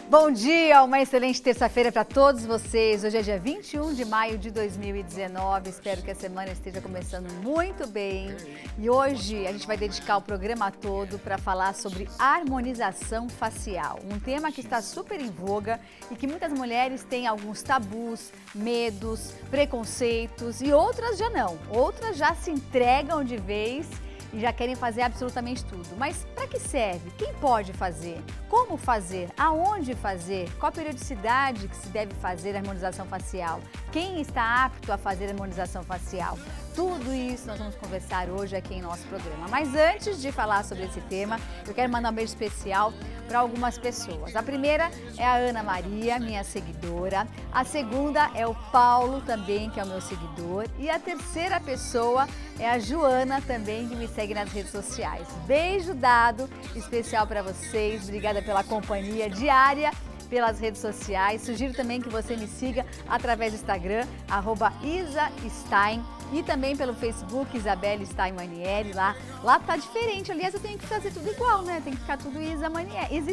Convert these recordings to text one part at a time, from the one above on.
Bom dia, uma excelente terça-feira para todos vocês. Hoje é dia 21 de maio de 2019. Espero que a semana esteja começando muito bem. E hoje a gente vai dedicar o programa todo para falar sobre harmonização facial. Um tema que está super em voga e que muitas mulheres têm alguns tabus, medos, preconceitos e outras já não. Outras já se entregam de vez e já querem fazer absolutamente tudo. Mas para que serve? Quem pode fazer? Como fazer? Aonde fazer? Qual a periodicidade que se deve fazer a harmonização facial? Quem está apto a fazer a harmonização facial? Tudo isso nós vamos conversar hoje aqui em nosso programa. Mas antes de falar sobre esse tema, eu quero mandar um beijo especial para algumas pessoas. A primeira é a Ana Maria, minha seguidora. A segunda é o Paulo, também, que é o meu seguidor. E a terceira pessoa é a Joana, também, que me segue nas redes sociais. Beijo dado especial para vocês. Obrigada pela companhia diária pelas redes sociais. Sugiro também que você me siga através do Instagram, @IsaStein, e também pelo Facebook, Isabelle Stein Manieri. Lá tá diferente. Aliás, eu tenho que fazer tudo igual, né? Tem que ficar tudo Isa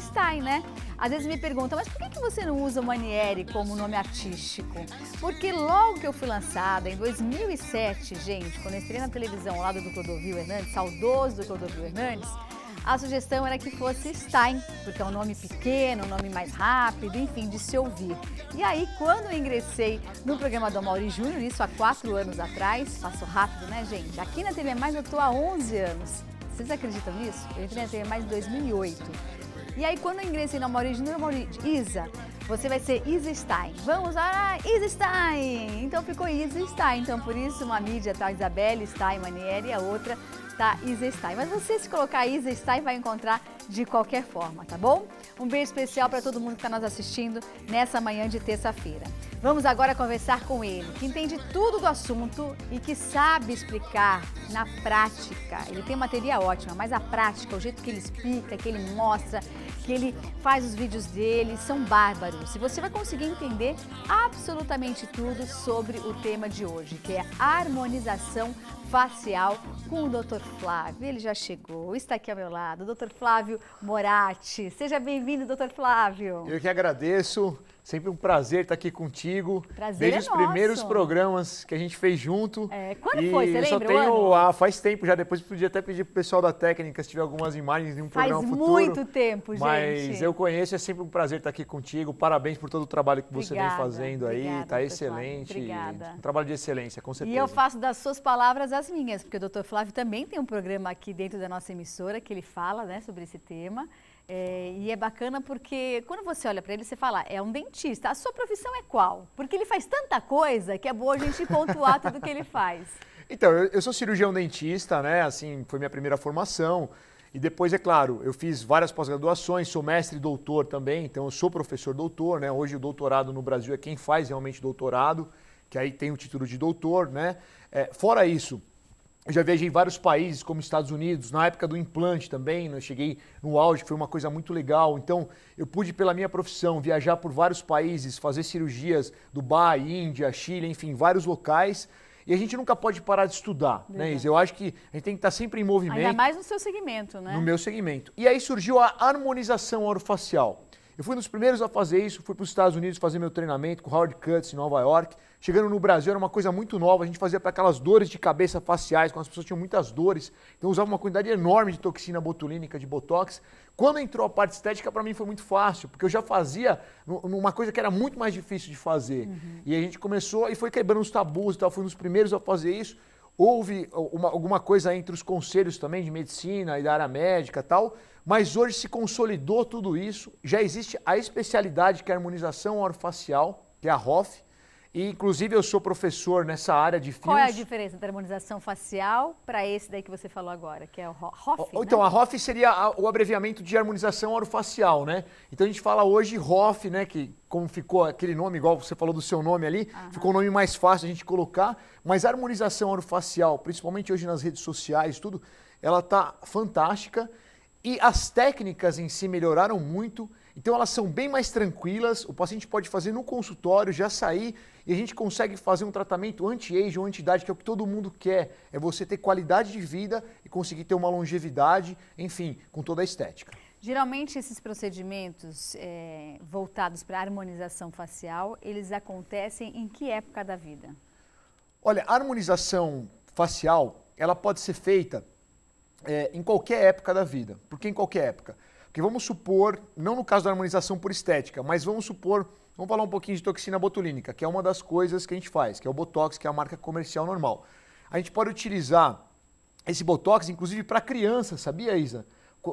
Stein, né? Às vezes me perguntam, mas por que você não usa Manieri como nome artístico? Porque logo que eu fui lançada, em 2007, gente, quando eu estreiei na televisão lá do Dr. Dovil Hernandes, saudoso Dr. Dovil Hernandes, a sugestão era que fosse Stein, porque é um nome pequeno, um nome mais rápido, enfim, de se ouvir. E aí, quando eu ingressei no programa do Amaury Júnior, isso há 4 anos atrás, passou rápido, né, gente? Aqui na TV Mais eu tô há 11 anos. Vocês acreditam nisso? Eu entrei na TV Mais em 2008. E aí, quando eu ingressei no Amaury Júnior, Isa, você vai ser Isa Stein. Vamos lá, Isa Stein! Então ficou Isa Stein. Então, por isso, uma mídia tá Isabelle Stein Manieri e a outra tá Isa Stein. Mas você, se colocar Isa Stein, vai encontrar de qualquer forma, tá bom? Um beijo especial para todo mundo que está nos assistindo nessa manhã de terça-feira. Vamos agora conversar com ele, que entende tudo do assunto e que sabe explicar na prática. Ele tem uma teoria ótima, mas a prática, o jeito que ele explica, que ele mostra, que ele faz os vídeos dele, são bárbaros. E você vai conseguir entender absolutamente tudo sobre o tema de hoje, que é harmonização facial com o Dr. Flávio. Ele já chegou, está aqui ao meu lado, o Dr. Flávio Moratti. Seja bem-vindo, Dr. Flávio. Eu que agradeço, sempre um prazer estar aqui contigo. Prazer desde é os primeiros nosso. Programas que a gente fez junto. Quando foi? Você lembra? Eu só tenho, faz tempo já, depois podia até pedir pro pessoal da técnica se tiver algumas imagens de um programa futuro. Faz muito tempo, gente. Mas eu conheço, é sempre um prazer estar aqui contigo. Parabéns por todo o trabalho que você vem fazendo aí, tá excelente. Obrigada. Um trabalho de excelência, com certeza. E eu faço das suas palavras as minhas, porque o Dr. Flávio também tem um programa aqui dentro da nossa emissora que ele fala, né, sobre esse tema. E é bacana porque quando você olha para ele, você fala, é um dentista. A sua profissão é qual? Porque ele faz tanta coisa que é boa a gente pontuar tudo que ele faz. Então, eu sou cirurgião dentista, né? Assim, foi minha primeira formação. E depois, é claro, eu fiz várias pós-graduações, sou mestre e doutor também, então eu sou professor doutor, né? Hoje o doutorado no Brasil é quem faz realmente doutorado, que aí tem o título de doutor, né? Fora isso, eu já viajei em vários países, como Estados Unidos, na época do implante também, eu cheguei no auge, foi uma coisa muito legal. Então, eu pude, pela minha profissão, viajar por vários países, fazer cirurgias, Dubai, Índia, Chile, enfim, vários locais. E a gente nunca pode parar de estudar, né, Isa? Eu acho que a gente tem que estar sempre em movimento. Ainda mais no seu segmento, né? No meu segmento. E aí surgiu a harmonização orofacial. Eu fui um dos primeiros a fazer isso, fui para os Estados Unidos fazer meu treinamento com Howard Cutts em Nova York. Chegando no Brasil era uma coisa muito nova, a gente fazia para aquelas dores de cabeça faciais, quando as pessoas tinham muitas dores, então usava uma quantidade enorme de toxina botulínica, de botox. Quando entrou a parte estética, para mim foi muito fácil, porque eu já fazia numa coisa que era muito mais difícil de fazer. E a gente começou e foi quebrando os tabus e tal, fui um dos primeiros a fazer isso. Houve alguma coisa entre os conselhos também de medicina e da área médica e tal, mas hoje se consolidou tudo isso, já existe a especialidade que é a harmonização orofacial, que é a ROF, e inclusive eu sou professor nessa área de fios. Qual é a diferença da harmonização facial para esse daí que você falou agora, que é o ROF? Então, né? a ROF seria o abreviamento de harmonização orofacial, né? Então a gente fala hoje ROF, né? Que como ficou aquele nome, igual você falou do seu nome ali, ficou um nome mais fácil a gente colocar, mas a harmonização orofacial, principalmente hoje nas redes sociais, tudo, ela tá fantástica. E as técnicas em si melhoraram muito, então elas são bem mais tranquilas, o paciente pode fazer no consultório, já sair, e a gente consegue fazer um tratamento anti-age ou anti-idade, que é o que todo mundo quer, é você ter qualidade de vida e conseguir ter uma longevidade, enfim, com toda a estética. Geralmente esses procedimentos voltados para a harmonização facial, eles acontecem em que época da vida? Olha, a harmonização facial, ela pode ser feita em qualquer época da vida. Por que em qualquer época? Porque vamos supor, não no caso da harmonização por estética, mas vamos falar um pouquinho de toxina botulínica, que é uma das coisas que a gente faz, que é o Botox, que é a marca comercial normal. A gente pode utilizar esse Botox, inclusive para crianças, sabia, Isa?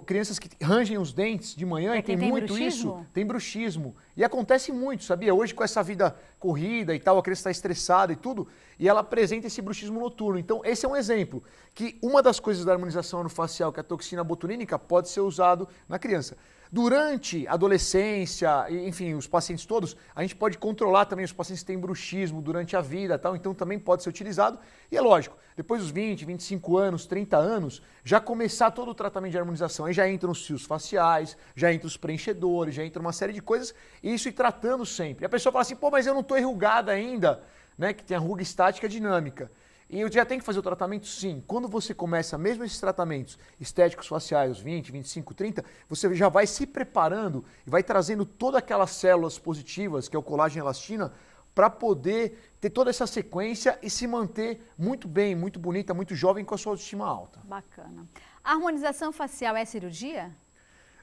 Crianças que rangem os dentes de manhã, e tem muito bruxismo? isso, tem bruxismo. E acontece muito, sabia? Hoje com essa vida corrida e tal, a criança está estressada e tudo, e ela apresenta esse bruxismo noturno. Então esse é um exemplo, que uma das coisas da harmonização orofacial, que é a toxina botulínica, pode ser usado na criança. Durante a adolescência, enfim, os pacientes todos, a gente pode controlar também os pacientes que têm bruxismo durante a vida, tal, então também pode ser utilizado. E é lógico, depois dos 20, 25 anos, 30 anos, já começar todo o tratamento de harmonização. Aí já entram os fios faciais, já entram os preenchedores, já entra uma série de coisas, e isso ir tratando sempre. E a pessoa fala assim, pô, mas eu não estou enrugada ainda, né, que tem a ruga estática dinâmica. E eu já tenho que fazer o tratamento? Sim. Quando você começa mesmo esses tratamentos estéticos faciais, os 20, 25, 30, você já vai se preparando e vai trazendo todas aquelas células positivas, que é o colágeno e elastina, para poder ter toda essa sequência e se manter muito bem, muito bonita, muito jovem com a sua autoestima alta. Bacana. A harmonização facial é cirurgia?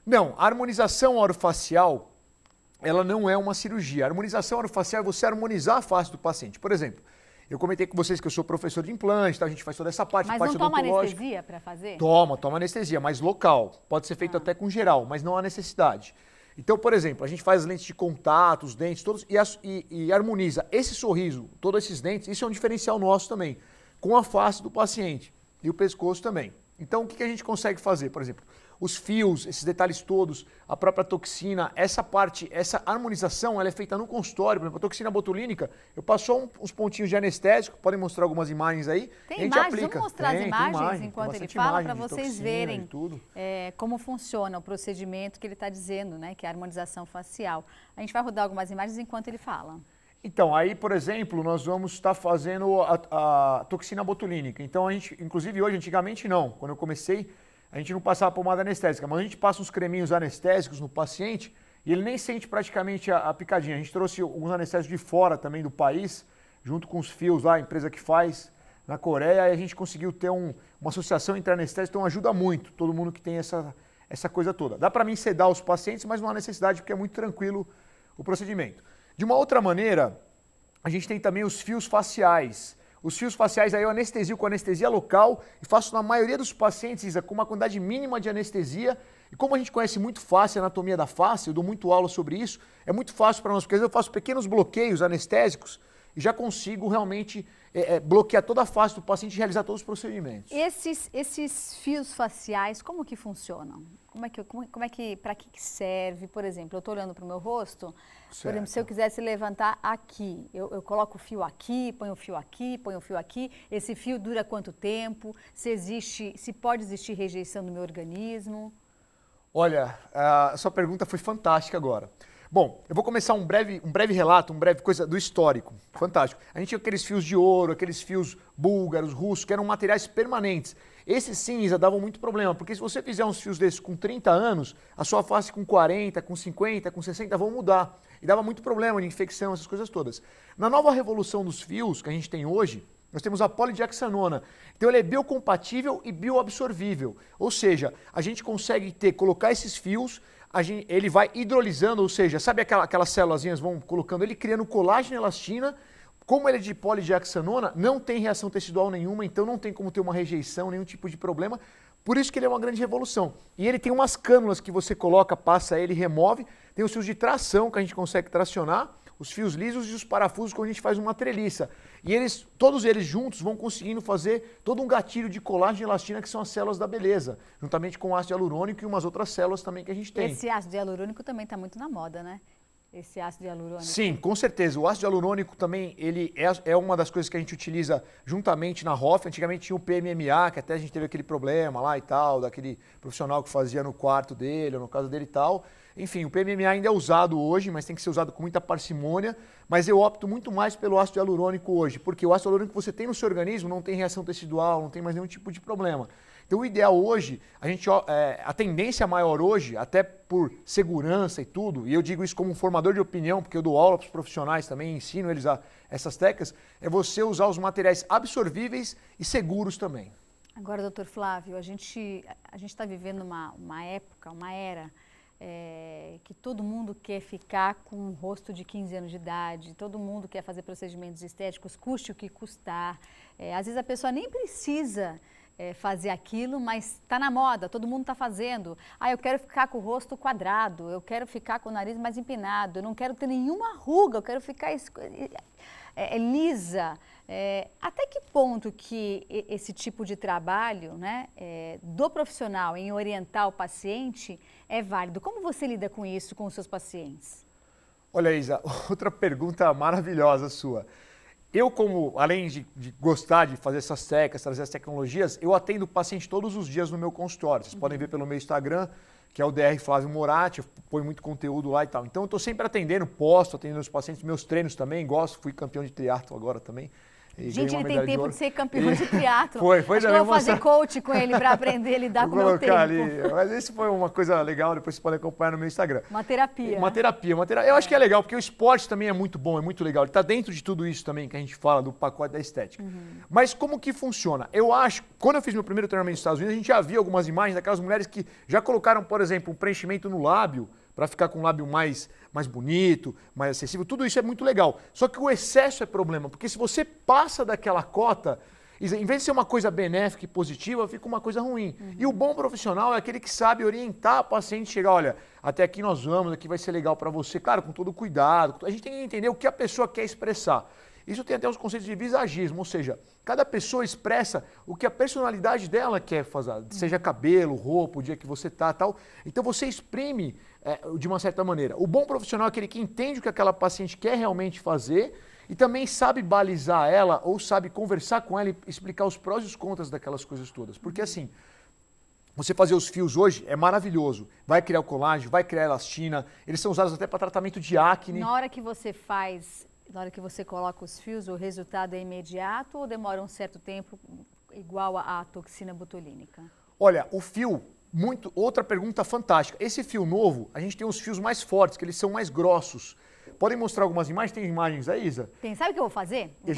Não, a harmonização orofacial, ela não é uma cirurgia. A harmonização orofacial é você harmonizar a face do paciente. Por exemplo, eu comentei com vocês que eu sou professor de implante, tá? A gente faz toda essa parte, mas parte não toma odontológica. anestesia para fazer? Toma anestesia, mas local. Pode ser feito até com geral, mas não há necessidade. Então, por exemplo, a gente faz as lentes de contato, os dentes todos e harmoniza esse sorriso, todos esses dentes, isso é um diferencial nosso também, com a face do paciente e o pescoço também. Então, o que a gente consegue fazer? Por exemplo, os fios, esses detalhes todos, a própria toxina, essa parte, essa harmonização, ela é feita no consultório. Por exemplo, a toxina botulínica, eu passo uns pontinhos de anestésico, podem mostrar algumas imagens aí. Tem a gente imagens? aplica. Vamos mostrar as imagens imagem, enquanto ele fala, para vocês verem como funciona o procedimento que ele está dizendo, né, que é a harmonização facial. A gente vai rodar algumas imagens enquanto ele fala. Então, aí, por exemplo, nós vamos estar fazendo a toxina botulínica. Então, a gente, inclusive hoje, antigamente não, quando eu comecei, a gente não passava pomada anestésica, mas a gente passa uns creminhos anestésicos no paciente e ele nem sente praticamente a picadinha. A gente trouxe alguns anestésicos de fora também do país, junto com os fios lá, a empresa que faz na Coreia, e a gente conseguiu ter uma associação entre anestésicos, então ajuda muito todo mundo que tem essa coisa toda. Dá para mim sedar os pacientes, mas não há necessidade, porque é muito tranquilo o procedimento. De uma outra maneira, a gente tem também os fios faciais. Os fios faciais aí eu anestesio com anestesia local e faço na maioria dos pacientes, Isa, com uma quantidade mínima de anestesia. E como a gente conhece muito fácil a anatomia da face, eu dou muito aula sobre isso, é muito fácil para nós, porque às vezes eu faço pequenos bloqueios anestésicos e já consigo realmente bloquear toda a face do paciente e realizar todos os procedimentos. Esses fios faciais, como que funcionam? Para que serve? Por exemplo, eu estou olhando para o meu rosto, certo. Por exemplo, se eu quisesse levantar aqui, eu coloco o fio aqui, ponho o fio aqui, ponho o fio aqui, esse fio dura quanto tempo? Se pode existir rejeição no meu organismo? Olha, a sua pergunta foi fantástica agora. Bom, eu vou começar um breve relato, coisa do histórico. Fantástico. A gente tinha aqueles fios de ouro, aqueles fios búlgaros, russos, que eram materiais permanentes. Esses sim, Isa, davam muito problema, porque se você fizer uns fios desses com 30 anos, a sua face com 40, com 50, com 60 vão mudar. E dava muito problema de infecção, essas coisas todas. Na nova revolução dos fios que a gente tem hoje, nós temos a polidiaxanona. Então ele é biocompatível e bioabsorvível. Ou seja, a gente consegue colocar esses fios, ele vai hidrolisando, ou seja, sabe aquelas célulazinhas vão colocando, ele criando colágeno e elastina. Como ele é de polidiaxanona, não tem reação tecidual nenhuma, então não tem como ter uma rejeição, nenhum tipo de problema. Por isso que ele é uma grande revolução. E ele tem umas cânulas que você coloca, passa ele, remove. Tem os fios de tração que a gente consegue tracionar, os fios lisos e os parafusos quando a gente faz uma treliça. E todos eles juntos vão conseguindo fazer todo um gatilho de colágeno e elastina, que são as células da beleza, juntamente com o ácido hialurônico e umas outras células também que a gente tem. Esse ácido hialurônico também está muito na moda, né? Esse ácido hialurônico. Sim, com certeza. O ácido hialurônico também ele é uma das coisas que a gente utiliza juntamente na ROF. Antigamente tinha o PMMA, que até a gente teve aquele problema lá e tal, daquele profissional que fazia no quarto dele, ou no caso dele e tal. Enfim, o PMMA ainda é usado hoje, mas tem que ser usado com muita parcimônia. Mas eu opto muito mais pelo ácido hialurônico hoje, porque o ácido hialurônico que você tem no seu organismo não tem reação tecidual, não tem mais nenhum tipo de problema. Então o ideal hoje, a tendência maior hoje, até por segurança e tudo, e eu digo isso como um formador de opinião, porque eu dou aula para os profissionais também, ensino eles essas técnicas, é você usar os materiais absorvíveis e seguros também. Agora, doutor Flávio, a gente está vivendo uma época, uma era, que todo mundo quer ficar com um rosto de 15 anos de idade, todo mundo quer fazer procedimentos estéticos, custe o que custar. Às vezes a pessoa nem precisa fazer aquilo, mas está na moda, todo mundo está fazendo. Eu quero ficar com o rosto quadrado, eu quero ficar com o nariz mais empinado, eu não quero ter nenhuma ruga, eu quero ficar lisa. Até que ponto que esse tipo de trabalho, né, do profissional em orientar o paciente é válido? Como você lida com isso com os seus pacientes? Olha, Isa, outra pergunta maravilhosa sua. Eu, além de gostar de fazer essas técnicas, trazer as tecnologias, eu atendo o paciente todos os dias no meu consultório. Vocês podem ver pelo meu Instagram, que é o Dr. Flávio Moratti, eu ponho muito conteúdo lá e tal. Então eu estou sempre atendendo os pacientes, meus treinos também, fui campeão de triatlo agora também. Gente, ele tem tempo de ser campeão de triatlo. Foi Acho que eu vou fazer coach com ele para aprender a lidar com o meu tempo. Mas isso foi uma coisa legal, depois vocês podem acompanhar no meu Instagram. Uma terapia. Uma terapia. Eu acho que é legal, porque o esporte também é muito bom, é muito legal. Ele está dentro de tudo isso também que a gente fala do pacote da estética. Mas como que funciona? Eu acho, quando eu fiz meu primeiro treinamento nos Estados Unidos, a gente já viu algumas imagens daquelas mulheres que já colocaram, por exemplo, um preenchimento no lábio, para ficar com o lábio mais bonito, mais acessível. Tudo isso é muito legal. Só que o excesso é problema, porque se você passa daquela cota, em vez de ser uma coisa benéfica e positiva, fica uma coisa ruim. E o bom profissional é aquele que sabe orientar a paciente, chegar, olha, até aqui nós vamos, aqui vai ser legal para você. Claro, com todo cuidado. A gente tem que entender o que a pessoa quer expressar. Isso tem até os conceitos de visagismo, ou seja, cada pessoa expressa o que a personalidade dela quer fazer, seja cabelo, roupa, o dia que você tá, tal. Então você exprime de uma certa maneira. O bom profissional é aquele que entende o que aquela paciente quer realmente fazer e também sabe balizar ela ou sabe conversar com ela e explicar os prós e os contras daquelas coisas todas. Porque assim, você fazer os fios hoje é maravilhoso. Vai criar o colágeno, vai criar a elastina, eles são usados até para tratamento de acne. Na hora que você coloca os fios, o resultado é imediato ou demora um certo tempo igual à toxina botulínica? Olha, o fio, outra pergunta fantástica. Esse fio novo, a gente tem os fios mais fortes, que eles são mais grossos. Podem mostrar algumas imagens? Tem imagens aí, Isa? Tem. Sabe o que eu vou fazer? Vou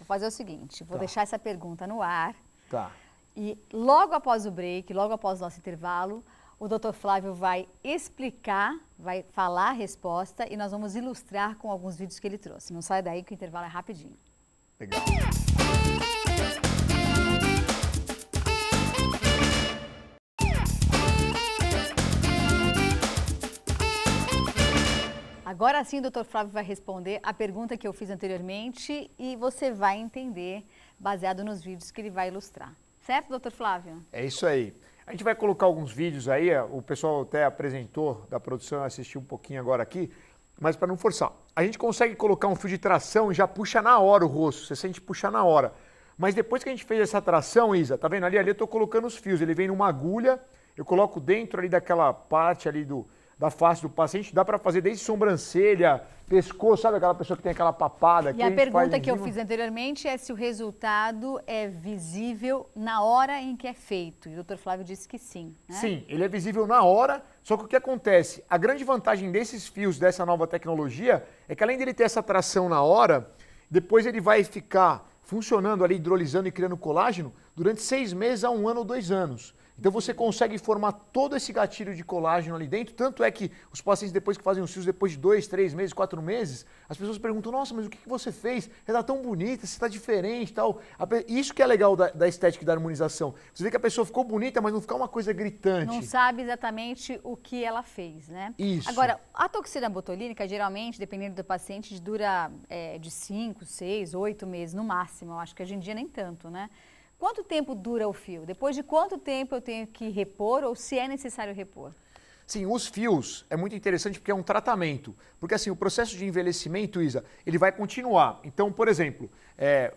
fazer o seguinte, vou deixar essa pergunta no ar. Tá. E logo após o break, logo após o nosso intervalo, o Dr. Flávio vai explicar, vai falar a resposta e nós vamos ilustrar com alguns vídeos que ele trouxe. Não sai daí que o intervalo é rapidinho. Legal. Agora sim, o Dr. Flávio vai responder a pergunta que eu fiz anteriormente e você vai entender baseado nos vídeos que ele vai ilustrar. Certo, Dr. Flávio? É isso aí. A gente vai colocar alguns vídeos aí, o pessoal até apresentou da produção, eu assisti um pouquinho agora aqui, mas para não forçar. A gente consegue colocar um fio de tração e já puxa na hora o rosto, você sente puxar na hora. Mas depois que a gente fez essa tração, Isa, tá vendo ali eu estou colocando os fios, ele vem numa agulha, eu coloco dentro ali daquela parte ali da face do paciente, dá para fazer desde sobrancelha, pescoço, sabe aquela pessoa que tem aquela papada? E a pergunta que eu fiz anteriormente é se o resultado é visível na hora em que é feito. E o Dr. Flávio disse que sim, né? Sim, ele é visível na hora, só que o que acontece? A grande vantagem desses fios, dessa nova tecnologia, é que além dele ter essa tração na hora, depois ele vai ficar funcionando ali, hidrolisando e criando colágeno durante 6 meses a 1 ano ou 2 anos. Então você consegue formar todo esse gatilho de colágeno ali dentro, tanto é que os pacientes depois que fazem os fios, depois de 2, 3 meses, 4 meses, as pessoas perguntam, nossa, mas o que você fez? Você está tão bonita, você está diferente e tal. Isso que é legal da estética e da harmonização. Você vê que a pessoa ficou bonita, mas não fica uma coisa gritante. Não sabe exatamente o que ela fez, né? Isso. Agora, a toxina botulínica, geralmente, dependendo do paciente, dura de 5, 6, 8 meses no máximo. Eu acho que hoje em dia nem tanto, né? Quanto tempo dura o fio? Depois de quanto tempo eu tenho que repor ou se é necessário repor? Sim, os fios é muito interessante porque é um tratamento. Porque assim, o processo de envelhecimento, Isa, ele vai continuar. Então, por exemplo,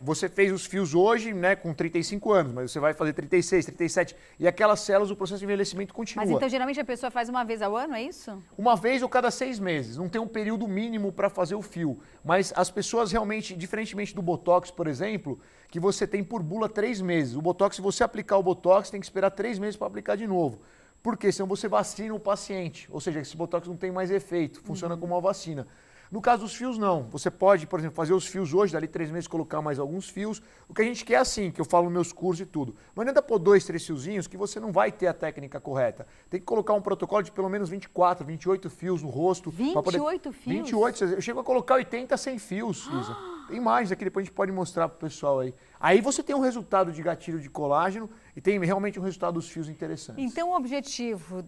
você fez os fios hoje, né, com 35 anos, mas você vai fazer 36, 37, e aquelas células, o processo de envelhecimento continua. Mas então, geralmente, a pessoa faz uma vez ao ano, é isso? Uma vez ou cada 6 meses. Não tem um período mínimo para fazer o fio. Mas as pessoas realmente, diferentemente do Botox, por exemplo, que você tem por bula 3 meses. O Botox, se você aplicar o Botox, tem que esperar 3 meses para aplicar de novo. Porque senão você vacina o paciente, ou seja, esse Botox não tem mais efeito, funciona como uma vacina. No caso dos fios, não. Você pode, por exemplo, fazer os fios hoje, dali 3 meses colocar mais alguns fios. O que a gente quer é assim, que eu falo nos meus cursos e tudo. Não adianta pôr 2, 3 fiozinhos que você não vai ter a técnica correta. Tem que colocar um protocolo de pelo menos 24, 28 fios no rosto. 28 fios? 28, eu chego a colocar 80, 100 fios, Isa. Tem imagens aqui, depois a gente pode mostrar pro pessoal aí. Aí você tem um resultado de gatilho de colágeno e tem realmente um resultado dos fios interessantes. Então, o objetivo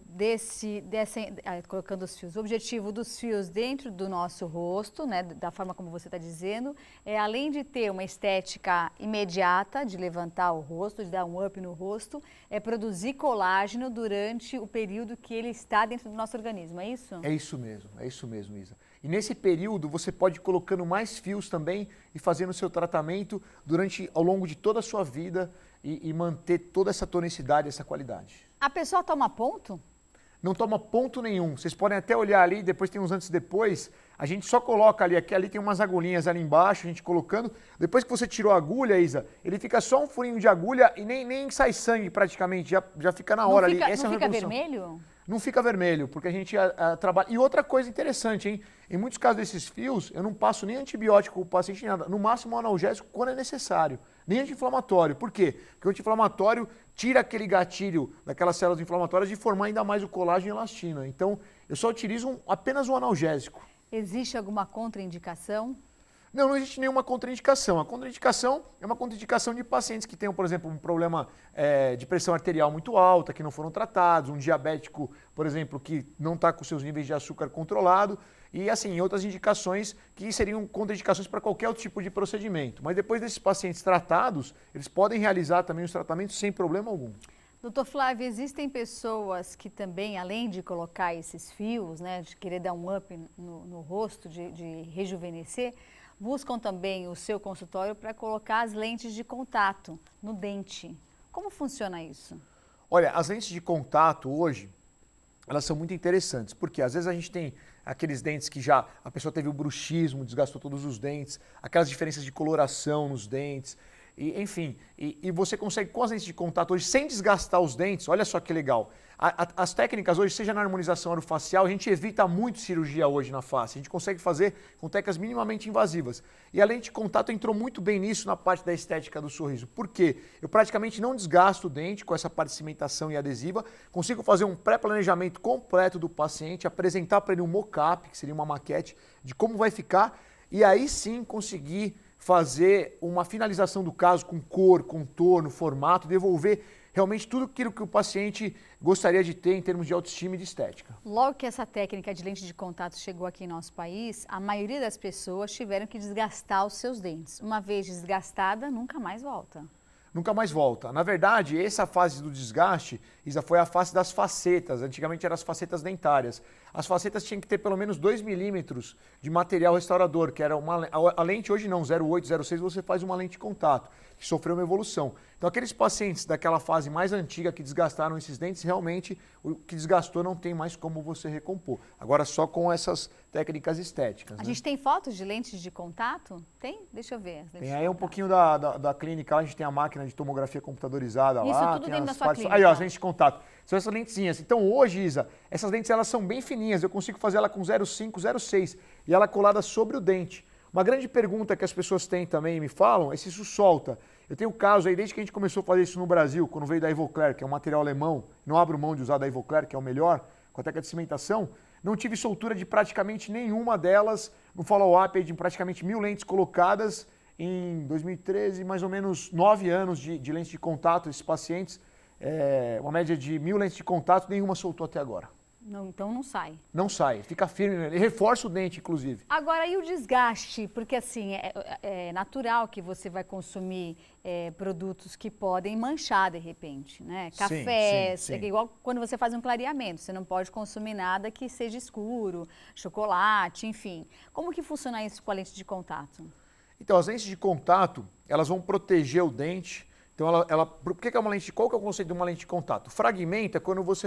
colocando os fios, o objetivo dos fios dentro do nosso rosto, né, da forma como você está dizendo, é além de ter uma estética imediata, de levantar o rosto, de dar um up no rosto, é produzir colágeno durante o período que ele está dentro do nosso organismo, é isso? É isso mesmo, Isa. E nesse período você pode ir colocando mais fios também e fazendo o seu tratamento ao longo de toda a sua vida e manter toda essa tonicidade, essa qualidade. A pessoa toma ponto? Não toma ponto nenhum. Vocês podem até olhar ali, depois tem uns antes e depois. A gente só coloca ali, ali tem umas agulhinhas ali embaixo, a gente colocando. Depois que você tirou a agulha, Isa, ele fica só um furinho de agulha e nem sai sangue praticamente, já fica na hora ali. Essa não fica vermelho? Não fica vermelho, porque a gente trabalha... E outra coisa interessante, hein? Em muitos casos desses fios, eu não passo nem antibiótico para o paciente, nada. No máximo, um analgésico quando é necessário. Nem anti-inflamatório. Por quê? Porque o anti-inflamatório tira aquele gatilho daquelas células inflamatórias de formar ainda mais o colágeno e elastina. Então, eu só utilizo apenas um analgésico. Existe alguma contraindicação? Não existe nenhuma contraindicação. A contraindicação é uma contraindicação de pacientes que tenham, por exemplo, um problema de pressão arterial muito alta, que não foram tratados, um diabético, por exemplo, que não está com seus níveis de açúcar controlado, e assim, outras indicações que seriam contraindicações para qualquer outro tipo de procedimento. Mas depois desses pacientes tratados, eles podem realizar também os tratamentos sem problema algum. Doutor Flávio, existem pessoas que também, além de colocar esses fios, né, de querer dar um up no rosto, de rejuvenescer, buscam também o seu consultório para colocar as lentes de contato no dente. Como funciona isso? Olha, as lentes de contato hoje, elas são muito interessantes, porque às vezes a gente tem aqueles dentes que já a pessoa teve o bruxismo, desgastou todos os dentes, aquelas diferenças de coloração nos dentes, e, enfim, e você consegue com as lentes de contato hoje, sem desgastar os dentes, olha só que legal. As técnicas hoje, seja na harmonização orofacial, a gente evita muito cirurgia hoje na face. A gente consegue fazer com técnicas minimamente invasivas. E a lente de contato entrou muito bem nisso na parte da estética do sorriso. Por quê? Eu praticamente não desgasto o dente com essa parte de cimentação e adesiva. Consigo fazer um pré-planejamento completo do paciente, apresentar para ele um mock-up, que seria uma maquete, de como vai ficar. E aí sim conseguir fazer uma finalização do caso com cor, contorno, formato, devolver realmente tudo aquilo que o paciente gostaria de ter em termos de autoestima e de estética. Logo que essa técnica de lente de contato chegou aqui em nosso país, a maioria das pessoas tiveram que desgastar os seus dentes. Uma vez desgastada, nunca mais volta. Nunca mais volta. Na verdade, essa fase do desgaste, Isa, foi a fase das facetas. Antigamente eram as facetas dentárias. As facetas tinham que ter pelo menos 2 milímetros de material restaurador, que era a lente hoje não, 0,8, 0,6, você faz uma lente de contato, que sofreu uma evolução. Então aqueles pacientes daquela fase mais antiga que desgastaram esses dentes, realmente o que desgastou não tem mais como você recompor. Agora só com essas técnicas estéticas. A gente tem fotos de lentes de contato? Tem? Deixa eu ver. Tem aí um pouquinho da clínica, lá a gente tem a máquina de tomografia computadorizada isso lá. Isso tudo dentro da sua clínica? Aí ó, as lentes de contato. São essas lentezinhas. Então hoje, Isa, essas lentes elas são bem fininhas, eu consigo fazer ela com 0,5, 0,6 e ela colada sobre o dente. Uma grande pergunta que as pessoas têm também e me falam é se isso solta. Eu tenho um caso aí, desde que a gente começou a fazer isso no Brasil, quando veio da Ivoclar, que é um material alemão, não abro mão de usar da Ivoclar, que é o melhor, com a técnica de cimentação, não tive soltura de praticamente nenhuma delas, no follow-up de praticamente 1000 lentes colocadas em 2013, mais ou menos 9 anos de lentes de contato, esses pacientes, uma média de 1000 lentes de contato, nenhuma soltou até agora. Não, então não sai. Não sai, fica firme, ele reforça o dente, inclusive. Agora, e o desgaste? Porque assim, é natural que você vai consumir produtos que podem manchar de repente, né? Cafés, sim. é igual quando você faz um clareamento, você não pode consumir nada que seja escuro, chocolate, enfim. Como que funciona isso com a lente de contato? Então, as lentes de contato, elas vão proteger o dente. Então, por que é uma lente? Qual que é o conceito de uma lente de contato? Fragmento é quando você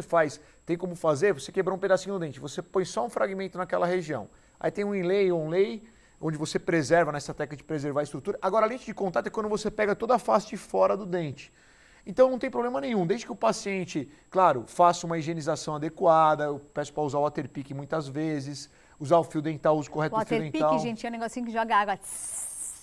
tem como fazer, você quebrou um pedacinho do dente, você põe só um fragmento naquela região. Aí tem um inlay ou onlay, onde você preserva, nessa técnica de preservar a estrutura. Agora, a lente de contato é quando você pega toda a face de fora do dente. Então, não tem problema nenhum, desde que o paciente, claro, faça uma higienização adequada, eu peço para usar o waterpick muitas vezes, usar o fio dental, uso correto do fio dental. O waterpick, gente, é um negocinho que joga água,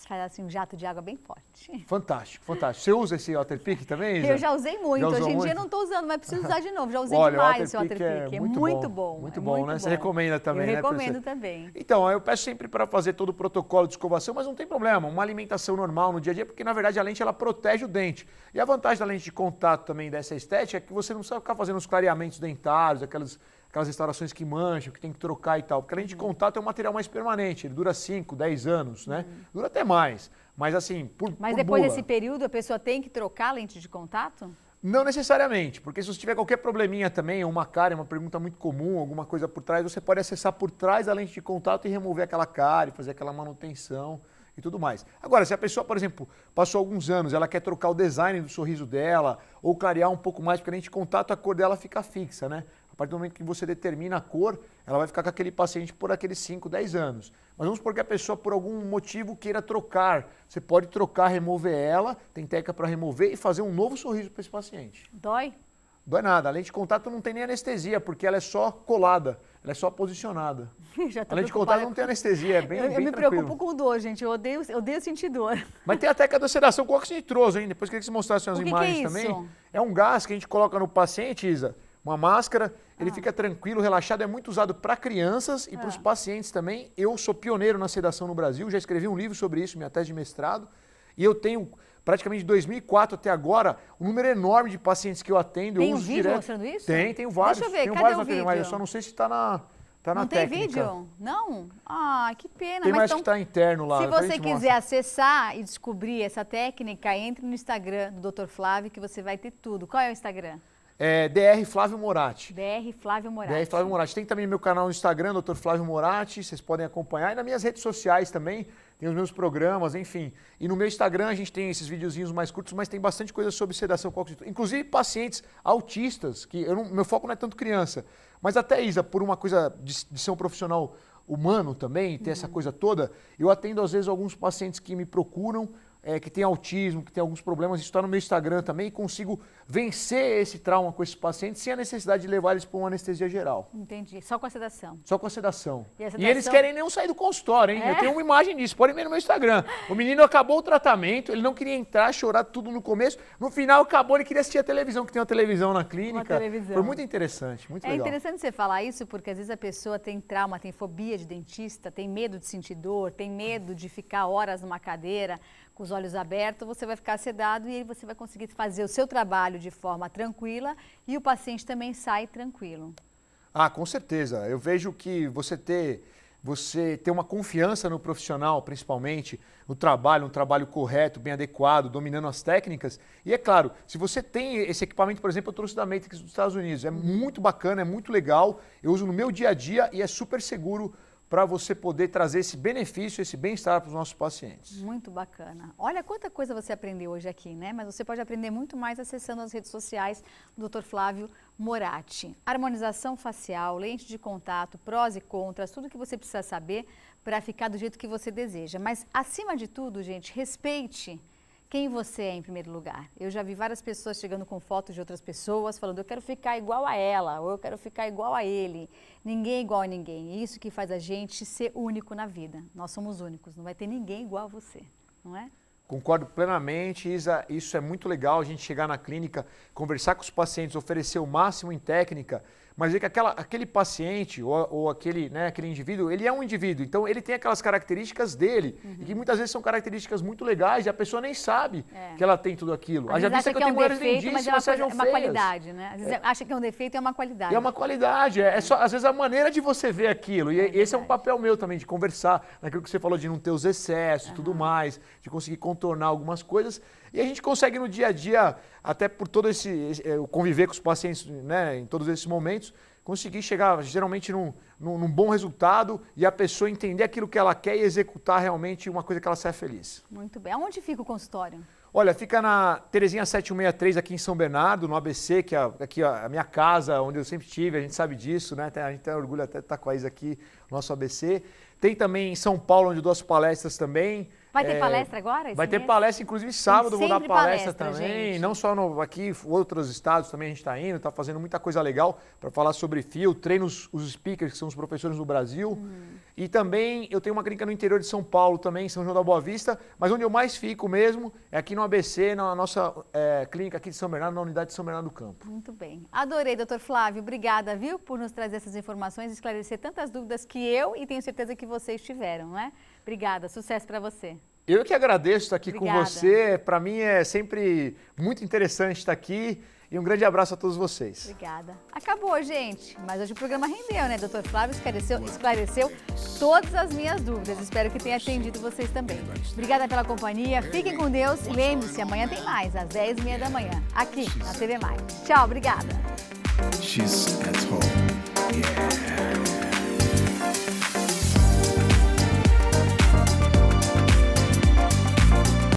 faz assim um jato de água bem forte. Fantástico, fantástico. Você usa esse waterpick também, Isa? Eu já usei muito, hoje em dia não estou usando, mas preciso usar de novo. Já usei demais esse waterpick, é muito bom. Muito bom, né? Você recomenda também, né? Eu recomendo também. Então, eu peço sempre para fazer todo o protocolo de escovação, mas não tem problema, uma alimentação normal no dia a dia, porque na verdade a lente ela protege o dente. E a vantagem da lente de contato também dessa estética é que você não precisa ficar fazendo os clareamentos dentários, aquelas restaurações que mancham, que tem que trocar e tal. Porque a lente de contato é um material mais permanente, ele dura 5, 10 anos, né? Dura até mais. Mas assim, Mas depois desse período a pessoa tem que trocar a lente de contato? Não necessariamente, porque se você tiver qualquer probleminha também, uma cárie, uma pergunta muito comum, alguma coisa por trás, você pode acessar por trás da lente de contato e remover aquela cárie, fazer aquela manutenção e tudo mais. Agora, se a pessoa, por exemplo, passou alguns anos, ela quer trocar o design do sorriso dela ou clarear um pouco mais, porque a lente de contato, a cor dela fica fixa, né? A partir do momento que você determina a cor, ela vai ficar com aquele paciente por aqueles 5, 10 anos. Mas vamos supor que a pessoa, por algum motivo, queira trocar. Você pode trocar, remover ela, tem técnica para remover e fazer um novo sorriso para esse paciente. Dói? Dói nada. A lente de contato não tem nem anestesia, porque ela é só colada, ela é só posicionada. A lente de contato não tem anestesia, é bem Eu me tranquilo. preocupo com dor, gente. Eu odeio sentir dor. Mas tem a técnica da sedação com óxido nitroso, hein? Depois queria que você mostrasse umas imagens que é também. isso? É um gás que a gente coloca no paciente, Isa, uma máscara, ele fica tranquilo, relaxado, é muito usado para crianças e para os pacientes também. Eu sou pioneiro na sedação no Brasil, já escrevi um livro sobre isso, minha tese de mestrado, e eu tenho praticamente de 2004 até agora um número enorme de pacientes que eu atendo. Tem eu um uso vídeo direto. mostrando isso? Tenho vários. Deixa eu ver, tenho cadê vários o materiais, vídeo? eu só não sei se está na Não tem técnica. vídeo? Não? Ah, que pena. Tem Mas mais então, que está interno lá. se depois a você gente quiser mostra. acessar e descobrir essa técnica, entre no Instagram do Dr. Flávio que você vai ter tudo. Qual é o Instagram? É DR Flávio Moratti. DR Flávio Moratti. DR Flávio Moratti. Tem também meu canal no Instagram, Dr. Flávio Moratti, vocês podem acompanhar. E nas minhas redes sociais também, tem os meus programas, enfim. E no meu Instagram a gente tem esses videozinhos mais curtos, mas tem bastante coisa sobre sedação com óxido. Inclusive pacientes autistas, que meu foco não é tanto criança. Mas até, Isa, por uma coisa de ser um profissional humano também, ter essa coisa toda, eu atendo às vezes alguns pacientes que me procuram, que tem autismo, que tem alguns problemas, isso está no meu Instagram também, e consigo vencer esse trauma com esses pacientes sem a necessidade de levar eles para uma anestesia geral. Entendi. Só com a sedação. Só com a sedação. E a E sedação? eles querem nem sair do consultório, hein? Eu tenho uma imagem disso, podem ver no meu Instagram. O menino acabou o tratamento, ele não queria entrar, chorar tudo no começo, no final acabou, ele queria assistir a televisão, que tem uma televisão na clínica. Uma televisão. Foi muito interessante, muito É legal. interessante você falar isso, porque às vezes a pessoa tem trauma, tem fobia de dentista, tem medo de sentir dor, tem medo de ficar horas numa cadeira com os olhos abertos, você vai ficar sedado e aí você vai conseguir fazer o seu trabalho de forma tranquila e o paciente também sai tranquilo. Ah, com certeza. Eu vejo que você ter uma confiança no profissional, principalmente, no trabalho, um trabalho correto, bem adequado, dominando as técnicas. E é claro, se você tem esse equipamento, por exemplo, eu trouxe da Matrix dos Estados Unidos, é muito bacana, é muito legal, eu uso no meu dia a dia e é super seguro para você poder trazer esse benefício, esse bem-estar para os nossos pacientes. Muito bacana. Olha quanta coisa você aprendeu hoje aqui, né? Mas você pode aprender muito mais acessando as redes sociais do Dr. Flávio Moratti. Harmonização facial, lente de contato, prós e contras, tudo que você precisa saber para ficar do jeito que você deseja. Mas, acima de tudo, gente, respeite quem você é em primeiro lugar. Eu já vi várias pessoas chegando com fotos de outras pessoas, falando eu quero ficar igual a ela, ou eu quero ficar igual a ele. Ninguém é igual a ninguém. E isso que faz a gente ser único na vida. Nós somos únicos, não vai ter ninguém igual a você, não é? Concordo plenamente, Isa. Isso é muito legal, a gente chegar na clínica, conversar com os pacientes, oferecer o máximo em técnica, mas ver que aquele paciente ou aquele indivíduo, ele é um indivíduo, então ele tem aquelas características dele, e que muitas vezes são características muito legais e a pessoa nem sabe que ela tem tudo aquilo. Às vezes acha que é um defeito, mas é uma feias. qualidade, né? Às vezes acha que é um defeito e é uma qualidade. E é uma qualidade, é só, às vezes, a maneira de você ver aquilo. E esse é um papel meu também, de conversar, naquilo que você falou, de não ter os excessos e tudo mais, de conseguir contornar algumas coisas. E a gente consegue no dia a dia, até por todo conviver com os pacientes, né, em todos esses momentos, conseguir chegar geralmente num bom resultado e a pessoa entender aquilo que ela quer e executar realmente uma coisa que ela seja feliz. Muito bem. Aonde fica o consultório? Olha, fica na Terezinha 763, aqui em São Bernardo, no ABC, que é aqui a minha casa, onde eu sempre estive, a gente sabe disso, né? A gente tem orgulho até de estar com a Isa aqui, no nosso ABC. Tem também em São Paulo, onde eu dou as palestras também. Vai ter palestra agora? Vai ter palestra, inclusive sábado eu vou dar palestra também. Gente. Não só aqui, outros estados também a gente está indo, está fazendo muita coisa legal para falar sobre fio. Treino os speakers, que são os professores no Brasil. E também eu tenho uma clínica no interior de São Paulo também, em São João da Boa Vista. Mas onde eu mais fico mesmo é aqui no ABC, na nossa clínica aqui de São Bernardo, na unidade de São Bernardo do Campo. Muito bem. Adorei, doutor Flávio. Obrigada, viu, por nos trazer essas informações e esclarecer tantas dúvidas que eu e tenho certeza que vocês tiveram, não é? Obrigada. Sucesso para você. Eu que agradeço estar aqui Obrigada. com você. Para mim é sempre muito interessante estar aqui. E um grande abraço a todos vocês. Obrigada. Acabou, gente. Mas hoje o programa rendeu, né? Doutor Flávio esclareceu todas as minhas dúvidas. Espero que tenha atendido vocês também. Obrigada pela companhia. Fiquem com Deus. E lembre-se, amanhã tem mais, às 10h30 da manhã, aqui na TV Mais. Tchau, obrigada. She's at home. Yeah.